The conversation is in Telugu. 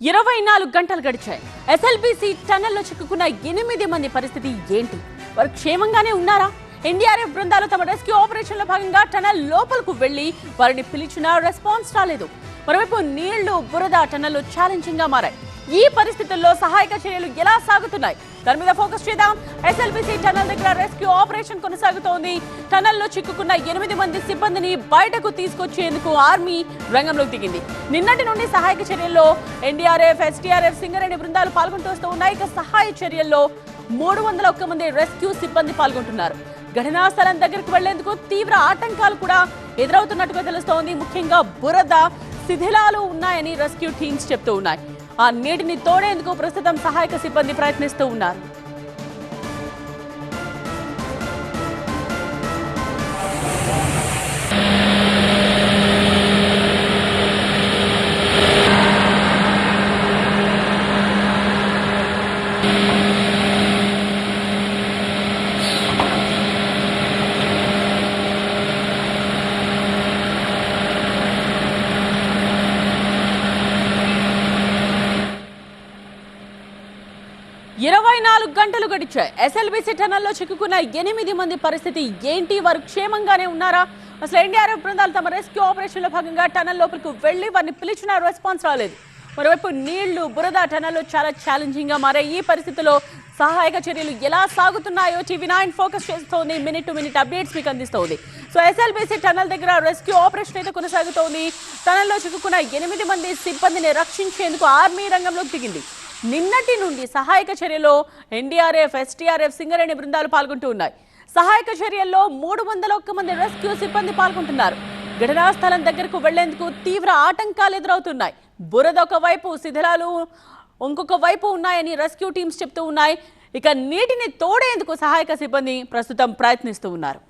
24 గంటలు గడిచాయి. ఎస్ఎల్బీసీ టన్నెల్లో చిక్కుకున్న 8 మంది పరిస్థితి ఏంటి? వారు క్షేమంగానే ఉన్నారా? ఎన్డీఆర్ఎఫ్ బృందాలు తమ రెస్క్యూ ఆపరేషన్ లో భాగంగా టన్నెల్ లోపలకు వెళ్లి వారిని పిలిచినా రెస్పాన్స్ రాలేదు. మరోవైపు నీళ్లు, బురద టన్నెల్ ఛాలెంజింగ్ గా మారాయి. ఈ పరిస్థితుల్లో సహాయక చర్యలు ఎలా సాగుతున్నాయి? దాని మీద ఫోకస్ చేద్దాం. ఎస్ఎల్బీసీ టన్నెల్ దగ్గర రెస్క్యూ ఆపరేషన్ కొనసాగుతోంది. టన్నెల్లో చిక్కుకున్న 8 మంది సిబ్బందిని బయటకు తీసుకొచ్చేందుకు ఆర్మీ రంగంలోకి దిగింది. నిన్నటి నుండి సహాయక చర్యల్లో ఎన్డీఆర్ఎఫ్, ఎస్డీఆర్ఎఫ్, సింగరేణి బృందాలు పాల్గొంటూ వస్తూ ఉన్నాయి. ఇక సహాయ చర్యల్లో 301 మంది రెస్క్యూ సిబ్బంది పాల్గొంటున్నారు. ఘటనా స్థలం దగ్గరకు వెళ్లేందుకు తీవ్ర ఆటంకాలు కూడా ఎదురవుతున్నట్టుగా తెలుస్తోంది. ముఖ్యంగా బురద, శిథిలాలు ఉన్నాయని రెస్క్యూ టీమ్స్ చెప్తూ ఉన్నాయి. ఆ నీటిని తోడేందుకు ప్రస్తుతం సహాయక సిబ్బంది ప్రయత్నిస్తూ ఉన్నారు. ఇరవై 24 గంటలు గడిచాయి. ఎస్ఎల్బీసీ టన్నెల్లో చిక్కుకున్న 8 మంది పరిస్థితి ఏంటి? వారు క్షేమంగానే ఉన్నారా? అసలు ఎన్డీఆర్ఎఫ్ బృందాలు తమ రెస్క్యూ ఆపరేషన్ లో భాగంగా టన్నెల్ లోపలికి వెళ్లి వారిని పిలిచిన రెస్పాన్స్ రాలేదు. మరోవైపు నీళ్లు, బురద టన్నెల్లో చాలా ఛాలెంజింగ్ గా మారాయి. ఈ పరిస్థితిలో సహాయక చర్యలు ఎలా సాగుతున్నాయో TV9 ఫోకస్ చేస్తోంది. మినిట్ టు మినిట్ అప్డేట్స్ మీకు అందిస్తోంది. సో ఎస్ఎల్బీసీ టన్నెల్ దగ్గర రెస్క్యూ ఆపరేషన్ అయితే కొనసాగుతోంది. టన్నెల్లో చిక్కుకున్న 8 మంది సిబ్బందిని రక్షించేందుకు ఆర్మీ రంగంలోకి దిగింది. నిన్నటి నుండి సహాయక చర్యలో ఎన్డీఆర్ఎఫ్, ఎస్డీఆర్ఎఫ్, సింగరేణి బృందాలు పాల్గొంటూ ఉన్నాయి. సహాయక చర్యల్లో 301 మంది రెస్క్యూ సిబ్బంది పాల్గొంటున్నారు. ఘటనా స్థలం దగ్గరకు వెళ్లేందుకు తీవ్ర ఆటంకాలు ఎదురవుతున్నాయి. బురద ఒకవైపు, శిథిలాలు ఇంకొక వైపు ఉన్నాయని రెస్క్యూ టీమ్స్ చెప్తూ ఉన్నాయి. ఇక నీటిని తోడేందుకు సహాయక సిబ్బంది ప్రస్తుతం ప్రయత్నిస్తూ ఉన్నారు.